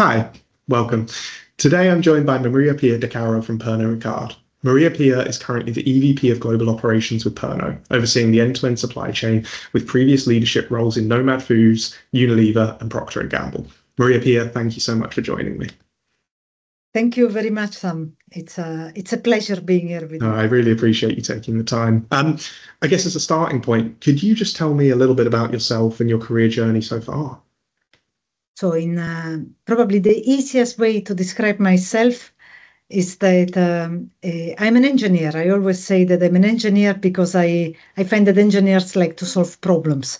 Hi, welcome. Today I'm joined by Maria Pia De Caro from Pernod Ricard. Maria Pia is currently the EVP of Global Operations with Pernod, overseeing the end-to-end supply chain with previous leadership roles in Nomad Foods, Unilever, and Procter Gamble. Maria Pia, thank you so much for joining me. Thank you very much, Sam. It's a pleasure being here with you. I really appreciate you taking the time. I guess as a starting point, could you just tell me a little bit about yourself and your career journey so far? So, in probably the easiest way to describe myself is that I'm an engineer. I always say that I'm an engineer because I find that engineers like to solve problems.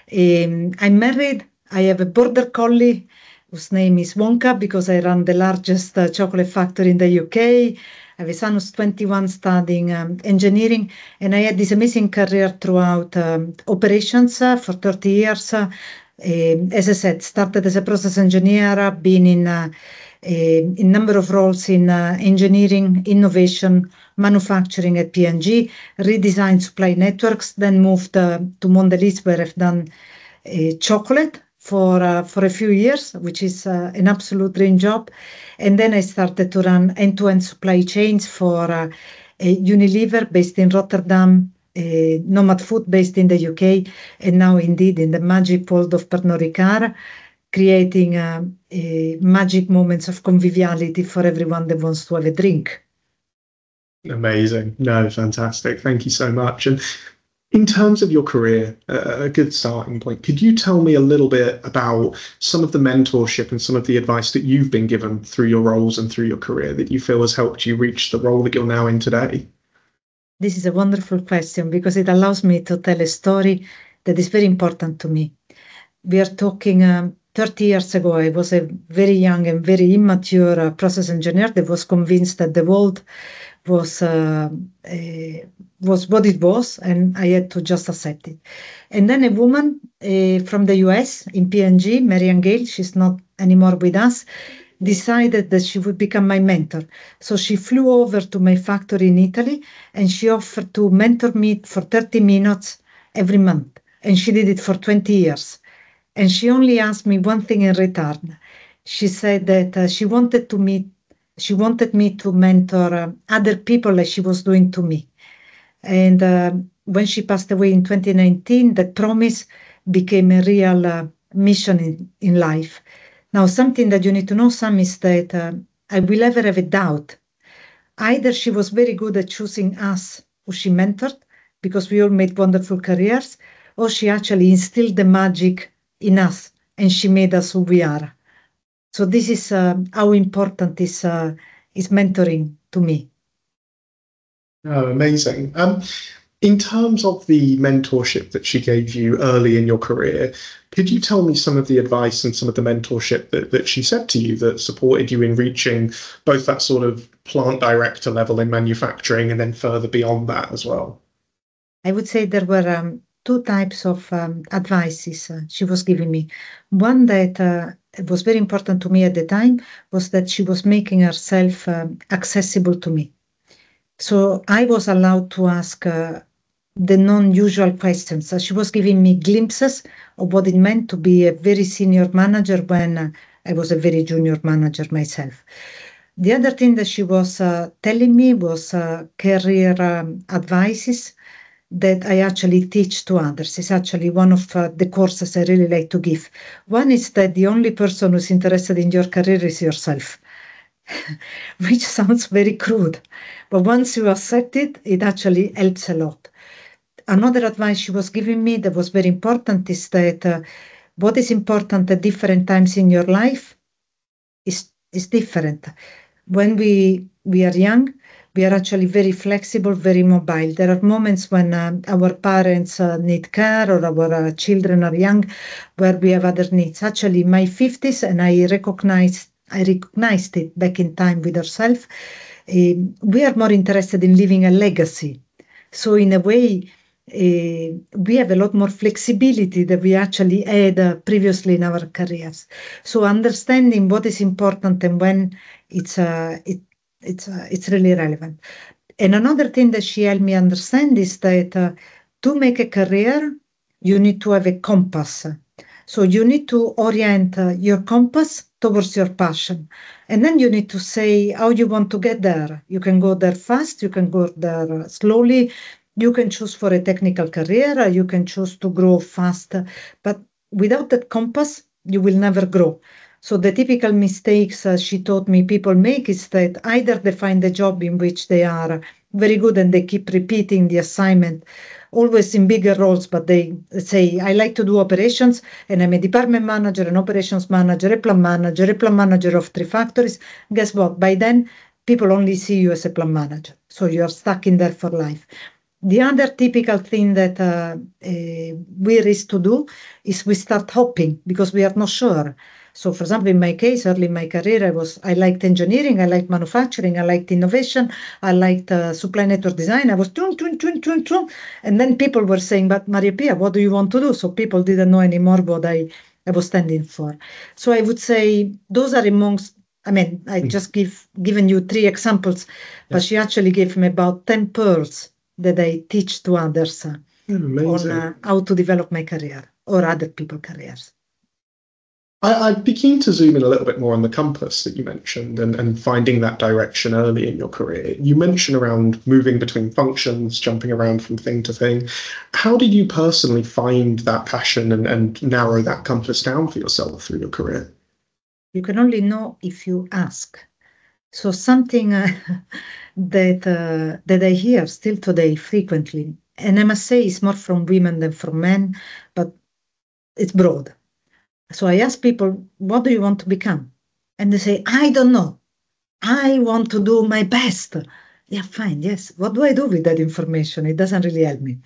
I'm married. I have a border collie whose name is Wonka because I run the largest chocolate factory in the UK. I have a son who's 21 studying engineering, and I had this amazing career throughout operations for 30 years. As I said, started as a process engineer, been in a number of roles in engineering, innovation, manufacturing at P&G, redesigned supply networks, then moved to Mondelez, where I've done chocolate for a few years, which is an absolute dream job. And then I started to run end-to-end supply chains for Unilever, based in Rotterdam, Nomad Foods, based in the UK, and now indeed in the magic world of Pernod Ricard, creating magic moments of conviviality for everyone that wants to have a drink. Amazing. No, fantastic. Thank you so much. And in terms of your career, a good starting point, could you tell me a little bit about some of the mentorship and some of the advice that you've been given through your roles and through your career that you feel has helped you reach the role that you're now in today? This is a wonderful question because it allows me to tell a story that is very important to me. We are talking 30 years ago. I was a very young and very immature process engineer that was convinced that the world was what it was, and I had to just accept it. And then a woman from the US in P&G, Marian Gale, she's not anymore with us, decided that she would become my mentor. So she flew over to my factory in Italy and she offered to mentor me for 30 minutes every month. And she did it for 20 years. And she only asked me one thing in return. She said that she wanted me to mentor other people like she was doing to me. And when she passed away in 2019, that promise became a real mission in life. Now, something that you need to know, Sam, is that I will never have a doubt. Either she was very good at choosing us who she mentored, because we all made wonderful careers, or she actually instilled the magic in us and she made us who we are. So this is how important is mentoring to me. Oh, amazing. In terms of the mentorship that she gave you early in your career, could you tell me some of the advice and some of the mentorship that she said to you that supported you in reaching both that sort of plant director level in manufacturing and then further beyond that as well? I would say there were two types of advices she was giving me. One that was very important to me at the time was that she was making herself accessible to me. So I was allowed to ask the non-usual questions. She was giving me glimpses of what it meant to be a very senior manager when I was a very junior manager myself. The other thing that she was telling me was career advices that I actually teach to others. It's actually one of the courses I really like to give. One is that the only person who's interested in your career is yourself, which sounds very crude, but once you accept it, it actually helps a lot. Another advice she was giving me that was very important is that what is important at different times in your life is different. When we are young, we are actually very flexible, very mobile. There are moments when our parents need care or our children are young, where we have other needs. Actually, in my 50s, and I recognized it back in time with ourselves, we are more interested in leaving a legacy. So in a way, we have a lot more flexibility than we actually had previously in our careers. So understanding what is important and when it's really relevant. And another thing that she helped me understand is that to make a career, you need to have a compass. So you need to orient your compass towards your passion. And then you need to say how you want to get there. You can go there fast, you can go there slowly, you can choose for a technical career, you can choose to grow fast. But without that compass, you will never grow. So the typical mistakes she taught me people make is that either they find a job in which they are very good and they keep repeating the assignment, always in bigger roles, but they say, I like to do operations and I'm a department manager, an operations manager, a plan manager of 3 factories. Guess what? By then, people only see you as a plan manager. So you're stuck in there for life. The other typical thing that we risk to do is we start hopping because we are not sure. So, for example, in my case, early in my career, I liked engineering, I liked manufacturing, I liked innovation, I liked supply network design. I was and then people were saying, "But Maria Pia, what do you want to do?" So people didn't know anymore what I was standing for. So I would say those are amongst. I mean, I just given you 3 examples, but she actually gave me about 10 pearls that I teach to others on how to develop my career or other people's careers. I'd be keen to zoom in a little bit more on the compass that you mentioned and finding that direction early in your career. You mentioned around moving between functions, jumping around from thing to thing. How did you personally find that passion and narrow that compass down for yourself through your career? You can only know if you ask. So something that I hear still today frequently, and I must say it's more from women than from men, but it's broad. So I ask people, what do you want to become? And they say, I don't know. I want to do my best. Yeah, fine. Yes. What do I do with that information? It doesn't really help me.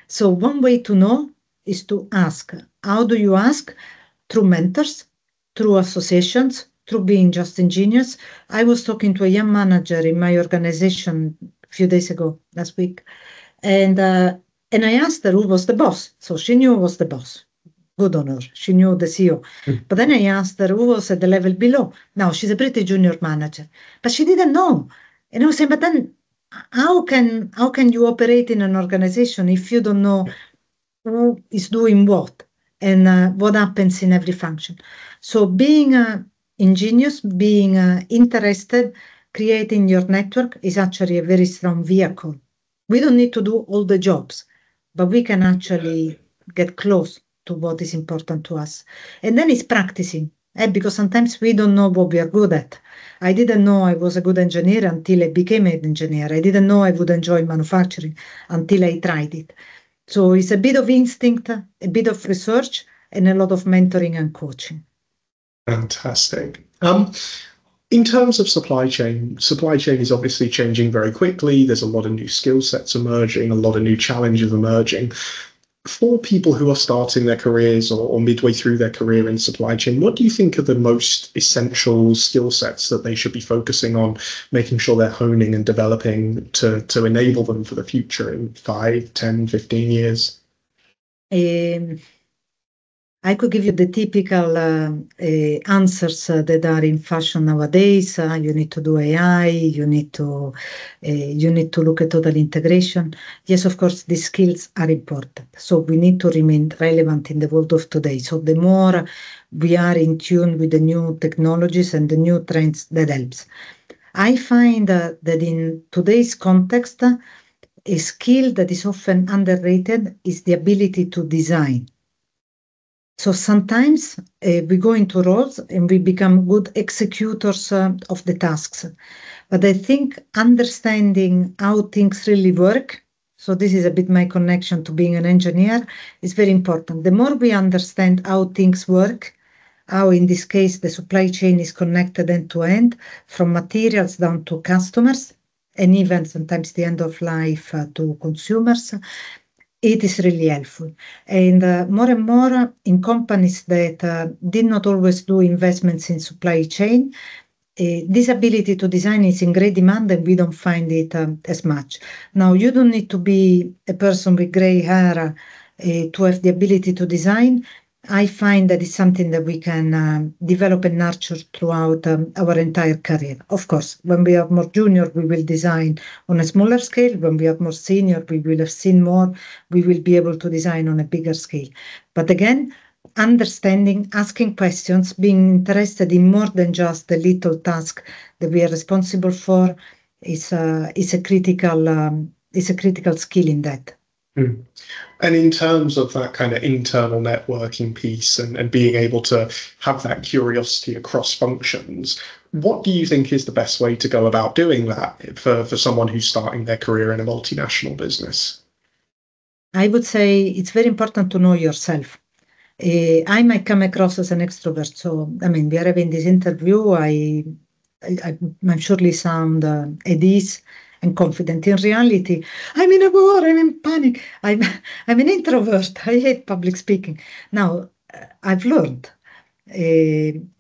So one way to know is to ask. How do you ask? Through mentors, through associations, through being just ingenious. I was talking to a young manager in my organization a few days ago, last week, and I asked her who was the boss. So she knew who was the boss. Good on her. She knew the CEO. But then I asked her who was at the level below. Now she's a pretty junior manager, but she didn't know. And I was saying, but then how can you operate in an organization if you don't know who is doing what and what happens in every function? So being ingenious, being interested, creating your network is actually a very strong vehicle. We don't need to do all the jobs, but we can actually get close to what is important to us. And then it's practicing, because sometimes we don't know what we are good at. I didn't know I was a good engineer until I became an engineer. I didn't know I would enjoy manufacturing until I tried it. So it's a bit of instinct, a bit of research, and a lot of mentoring and coaching. Fantastic. In terms of supply chain is obviously changing very quickly. There's a lot of new skill sets emerging, a lot of new challenges emerging. For people who are starting their careers or midway through their career in supply chain, what do you think are the most essential skill sets that they should be focusing on, making sure they're honing and developing to enable them for the future in 5, 10, 15 years? I could give you the typical answers that are in fashion nowadays. You need to do AI. You need to look at total integration. Yes, of course, these skills are important. So we need to remain relevant in the world of today. So the more we are in tune with the new technologies and the new trends, that helps. I find that in today's context, a skill that is often underrated is the ability to design. So sometimes we go into roles and we become good executors of the tasks. But I think understanding how things really work, so this is a bit my connection to being an engineer, is very important. The more we understand how things work, how in this case the supply chain is connected end to end, from materials down to customers, and even sometimes the end of life to consumers, it is really helpful. And more in companies that did not always do investments in supply chain, this ability to design is in great demand and we don't find it as much. Now, you don't need to be a person with gray hair to have the ability to design. I find that it's something that we can develop and nurture throughout our entire career. Of course, when we are more junior, we will design on a smaller scale. When we are more senior, we will have seen more. We will be able to design on a bigger scale. But again, understanding, asking questions, being interested in more than just the little task that we are responsible for is a critical skill in that. Mm. And in terms of that kind of internal networking piece and being able to have that curiosity across functions, what do you think is the best way to go about doing that for someone who's starting their career in a multinational business? I would say it's very important to know yourself. I might come across as an extrovert, so I mean, we are having this interview. I'm surely sound at ease and confident. In reality, I'm in a war. I'm in panic. I'm an introvert. I hate public speaking. Now, I've learned.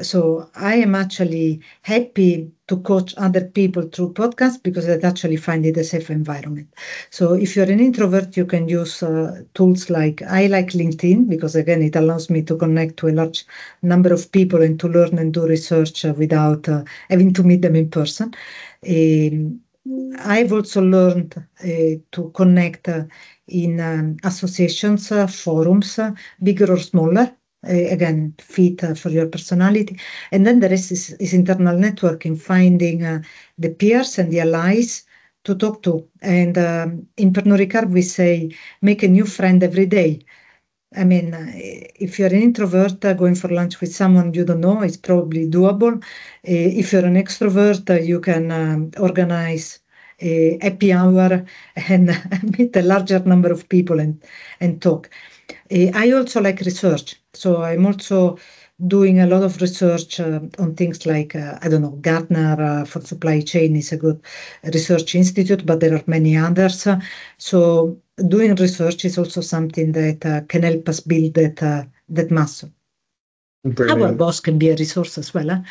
So I am actually happy to coach other people through podcasts because I actually find it a safe environment. So if you're an introvert, you can use tools like I like LinkedIn because again, it allows me to connect to a large number of people and to learn and do research without having to meet them in person. I've also learned to connect in associations, forums, bigger or smaller. Again, fit for your personality. And then the rest is internal networking, finding the peers and the allies to talk to. And in Pernod Ricard, we say, make a new friend every day. I mean, if you're an introvert, going for lunch with someone you don't know is probably doable. If you're an extrovert, you can organize a happy hour and meet a larger number of people and talk. I also like research. So I'm also doing a lot of research on things like, I don't know, Gartner for supply chain is a good research institute, but there are many others. So doing research is also something that can help us build that muscle. Our Brilliant. boss can be a resource as well.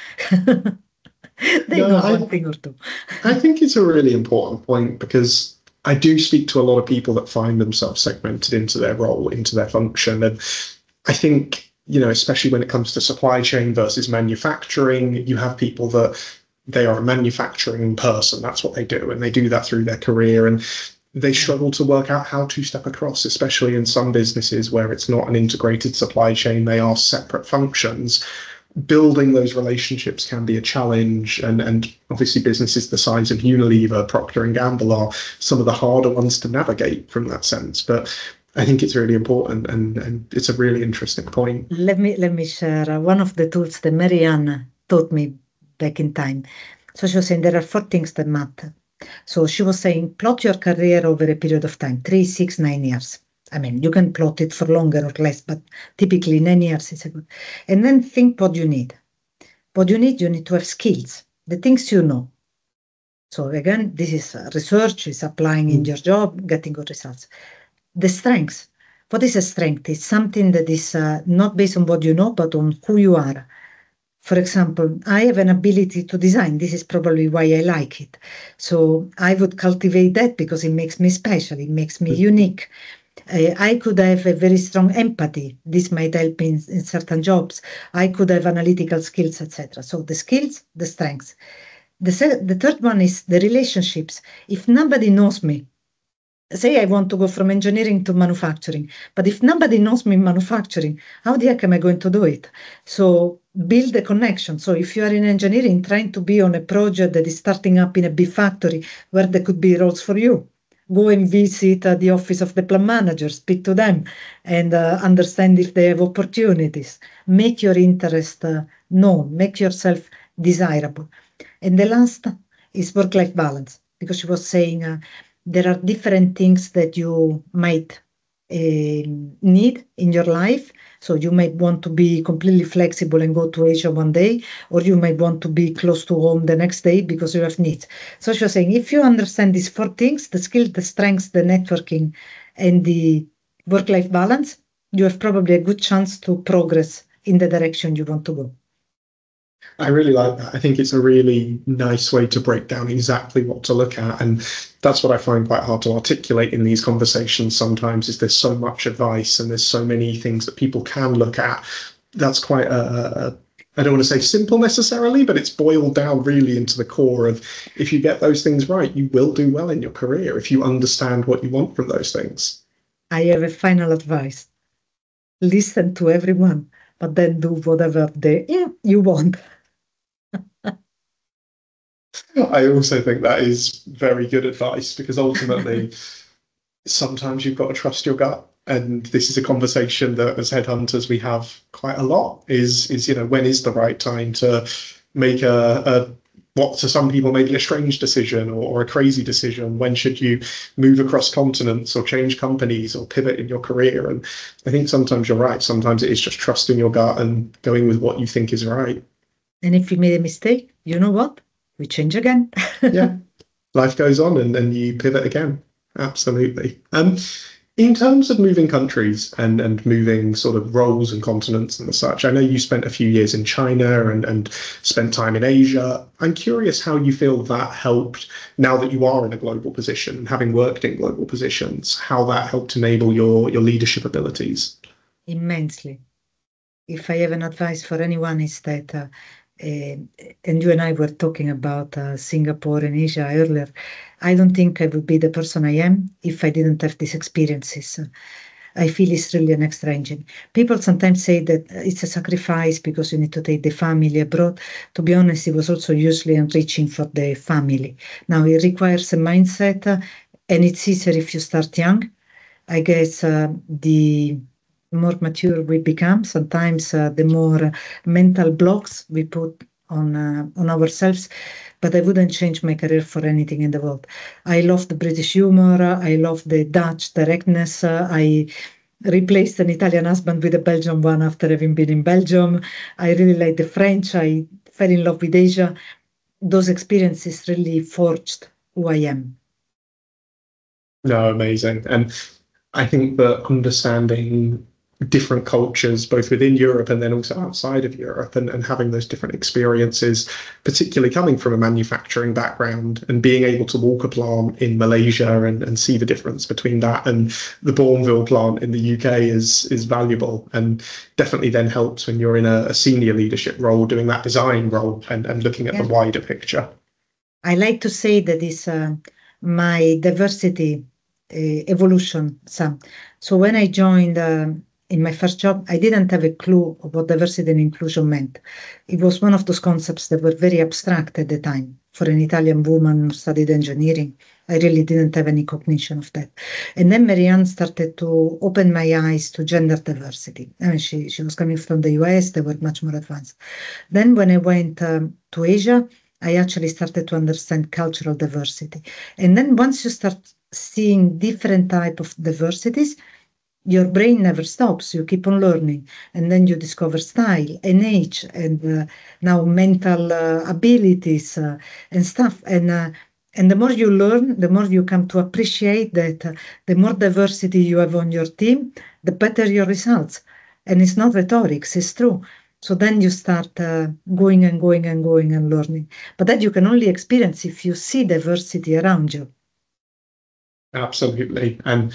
They know one thing or two. I think it's a really important point because I do speak to a lot of people that find themselves segmented into their role, into their function. And I think, especially when it comes to supply chain versus manufacturing, you have people that they are a manufacturing person. That's what they do. And they do that through their career. And they struggle to work out how to step across, especially in some businesses where it's not an integrated supply chain. They are separate functions. Building those relationships can be a challenge, and obviously businesses the size of Unilever, Procter and Gamble are some of the harder ones to navigate from that sense. But I think it's really important, and it's a really interesting point. Let me share one of the tools that Marianne taught me back in time. So she was saying there are 4 things that matter. So she was saying plot your career over a period of time, 3, 6, 9 years. I mean, you can plot it for longer or less, but typically 9 years is a good. And then think what you need. What you need to have skills, the things you know. So again, this is research, is applying in your job, getting good results. The strengths. What is a strength? It's something that is not based on what you know, but on who you are. For example, I have an ability to design. This is probably why I like it. So I would cultivate that because it makes me special. It makes me unique. I could have a very strong empathy. This might help in certain jobs. I could have analytical skills, etc. So the skills, the strengths. The third one is the relationships. If nobody knows me, say I want to go from engineering to manufacturing, but if nobody knows me in manufacturing, how the heck am I going to do it? So build a connection. So if you are in engineering trying to be on a project that is starting up in a big factory where there could be roles for you, go and visit the office of the plant manager, speak to them and understand if they have opportunities. Make your interest known, make yourself desirable. And the last is work-life balance, because she was saying there are different things that you might need in your life. So you might want to be completely flexible and go to Asia one day, or you might want to be close to home the next day because you have needs. So she was saying, if you understand these 4 things, the skills, the strengths, the networking, and the work-life balance, you have probably a good chance to progress in the direction you want to go. I really like that. I think it's a really nice way to break down exactly what to look at. And that's what I find quite hard to articulate in these conversations sometimes, is there's so much advice and there's so many things that people can look at. That's quite I don't want to say simple necessarily, but it's boiled down really into the core of, if you get those things right, you will do well in your career if you understand what you want from those things. I have a final advice. listen to everyone, but then do whatever you want. I also think that is very good advice because ultimately, sometimes you've got to trust your gut. And this is a conversation that as headhunters we have quite a lot is, when is the right time to make a what to some people maybe a strange decision or a crazy decision? When should you move across continents or change companies or pivot in your career? And I think sometimes you're right. Sometimes it is just trusting your gut and going with what you think is right. And if we made a mistake, you know what? We change again. Yeah, life goes on and you pivot again. Absolutely. In terms of moving countries and moving sort of roles and continents and such, I know you spent a few years in China and spent time in Asia. I'm curious how you feel that helped now that you are in a global position, having worked in global positions, how that helped enable your leadership abilities. Immensely. If I have an advice for anyone, is that, and you and I were talking about Singapore and Asia earlier, I don't think I would be the person I am if I didn't have these experiences. I feel it's really an extra engine. People sometimes say that it's a sacrifice because you need to take the family abroad. To be honest, it was also hugely enriching for the family. Now, it requires a mindset, and it's easier if you start young. I guess the more mature we become, sometimes the more mental blocks we put on ourselves. But I wouldn't change my career for anything in the world. I love the British humor. I love the Dutch directness. I replaced an Italian husband with a Belgian one after having been in Belgium. I really like the French. I fell in love with Asia. Those experiences really forged who I am. No, amazing. And I think that understanding different cultures, both within Europe and then also outside of Europe, and having those different experiences, particularly coming from a manufacturing background and being able to walk a plant in Malaysia and see the difference between that and the Bourneville plant in the UK is valuable and definitely then helps when you're in a senior leadership role, doing that design role and looking at the Yeah. wider picture. I like to say that is my diversity evolution. So when I joined in my first job, I didn't have a clue of what diversity and inclusion meant. It was one of those concepts that were very abstract at the time. For an Italian woman who studied engineering, I really didn't have any cognition of that. And then Marianne started to open my eyes to gender diversity. I mean, she was coming from the US, they were much more advanced. Then when I went to Asia, I actually started to understand cultural diversity. And then once you start seeing different type of diversities, your brain never stops. You keep on learning. And then you discover style and age and now mental abilities and stuff. And the more you learn, the more you come to appreciate that the more diversity you have on your team, the better your results. And it's not rhetorics, it's true. So then you start going and going and going and learning. But that you can only experience if you see diversity around you. Absolutely. And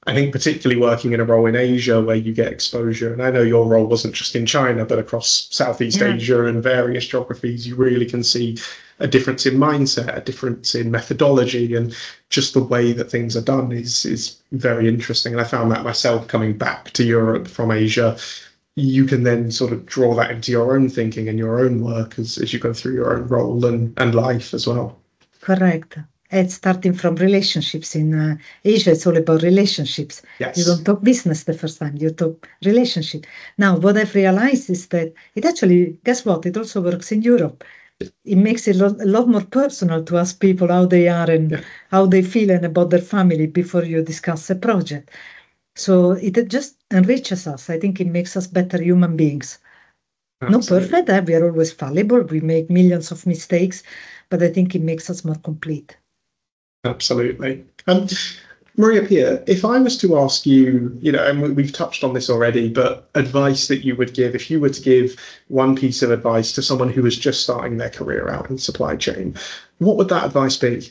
I think particularly working in a role in Asia where you get exposure, and I know your role wasn't just in China, but across Southeast Yeah. Asia and various geographies, you really can see a difference in mindset, a difference in methodology, and just the way that things are done is very interesting. And I found that myself coming back to Europe from Asia. You can then sort of draw that into your own thinking and your own work as you go through your own role and life as well. Correct. It's starting from relationships in Asia. It's all about relationships. You don't Yes. talk business the first time, you talk relationship. Now, what I've realized is that it actually, guess what? It also works in Europe. It makes it a lot more personal to ask people how they are and Yeah, how they feel and about their family before you discuss a project. So it just enriches us. I think it makes us better human beings. Not perfect, absolutely. we are always fallible. We make millions of mistakes, but I think it makes us more complete. Absolutely. Maria Pia, if I was to ask you, and we've touched on this already, but advice that you would give, if you were to give one piece of advice to someone who was just starting their career out in supply chain, what would that advice be?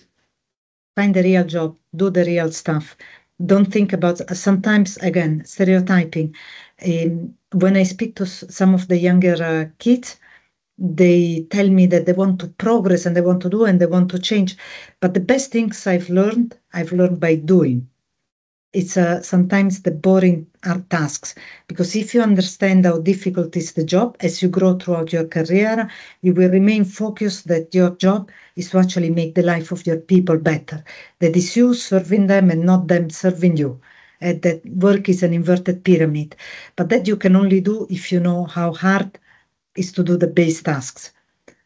Find the real job, do the real stuff. Don't think about, sometimes, again, stereotyping. When I speak to some of the younger kids, they tell me that they want to progress and they want to do and they want to change. But the best things I've learned by doing. it's sometimes the boring are tasks, because if you understand how difficult is the job, as you grow throughout your career, you will remain focused that your job is to actually make the life of your people better. That is you serving them and not them serving you. That work is an inverted pyramid, but that you can only do if you know how hard is to do the base tasks.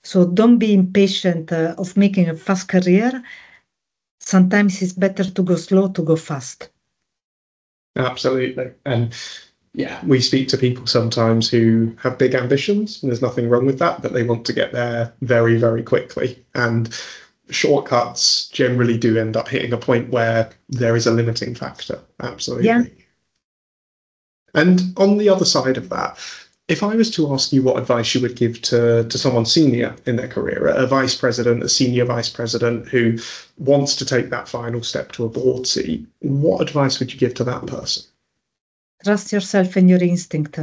So don't be impatient of making a fast career. Sometimes it's better to go slow to go fast. Absolutely. And yeah, we speak to people sometimes who have big ambitions, and there's nothing wrong with that, but they want to get there very, very quickly. And shortcuts generally do end up hitting a point where there is a limiting factor. Absolutely. Yeah. And on the other side of that, if I was to ask you what advice you would give to someone senior in their career, a vice president, a senior vice president who wants to take that final step to a board seat, what advice would you give to that person? Trust yourself and your instinct.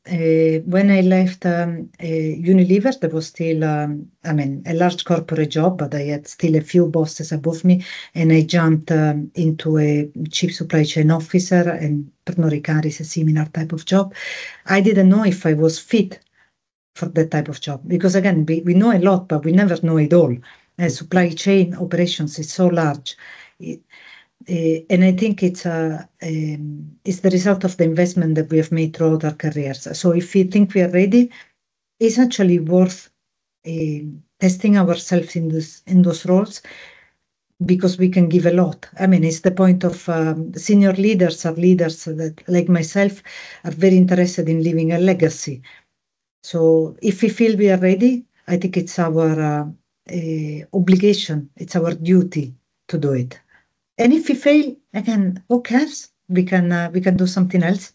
When I left Unilever, there was still, a large corporate job, but I had still a few bosses above me, and I jumped into a chief supply chain officer, and Pernod Ricard is a similar type of job. I didn't know if I was fit for that type of job, because again, we know a lot, but we never know it all. Supply chain operations is so large. And I think it's the result of the investment that we have made throughout our careers. So if we think we are ready, it's actually worth testing ourselves in those roles, because we can give a lot. I mean, it's the point of senior leaders are leaders that, like myself, are very interested in leaving a legacy. So if we feel we are ready, I think it's our obligation, it's our duty to do it. And if we fail, again, who cares? We can do something else.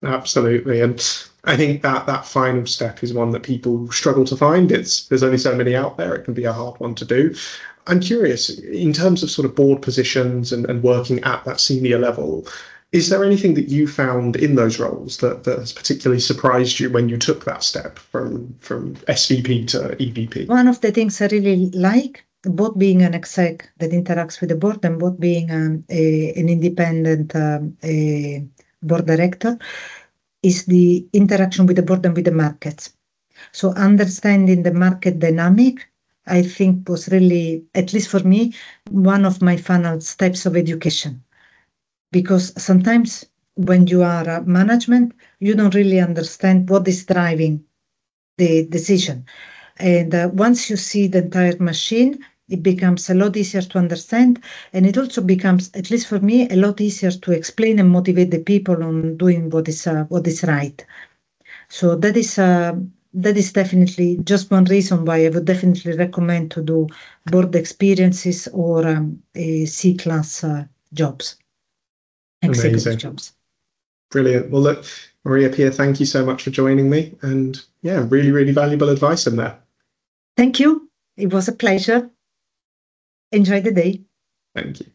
Absolutely. And I think that final step is one that people struggle to find. There's only so many out there. It can be a hard one to do. I'm curious, in terms of sort of board positions and working at that senior level, is there anything that you found in those roles that has particularly surprised you when you took that step from SVP to EVP? One of the things I really like, both being an exec that interacts with the board and both being an independent board director, is the interaction with the board and with the markets. So understanding the market dynamic, I think, was really, at least for me, one of my final steps of education. Because sometimes when you are management, you don't really understand what is driving the decision. And once you see the entire machine, it becomes a lot easier to understand. And it also becomes, at least for me, a lot easier to explain and motivate the people on doing what is right. So that is definitely just one reason why I would definitely recommend to do board experiences or C-class jobs, executive Amazing. jobs. Brilliant. Well, look, Maria Pia, thank you so much for joining me. And yeah, really, really valuable advice in there. Thank you. It was a pleasure. Enjoy the day. Thank you.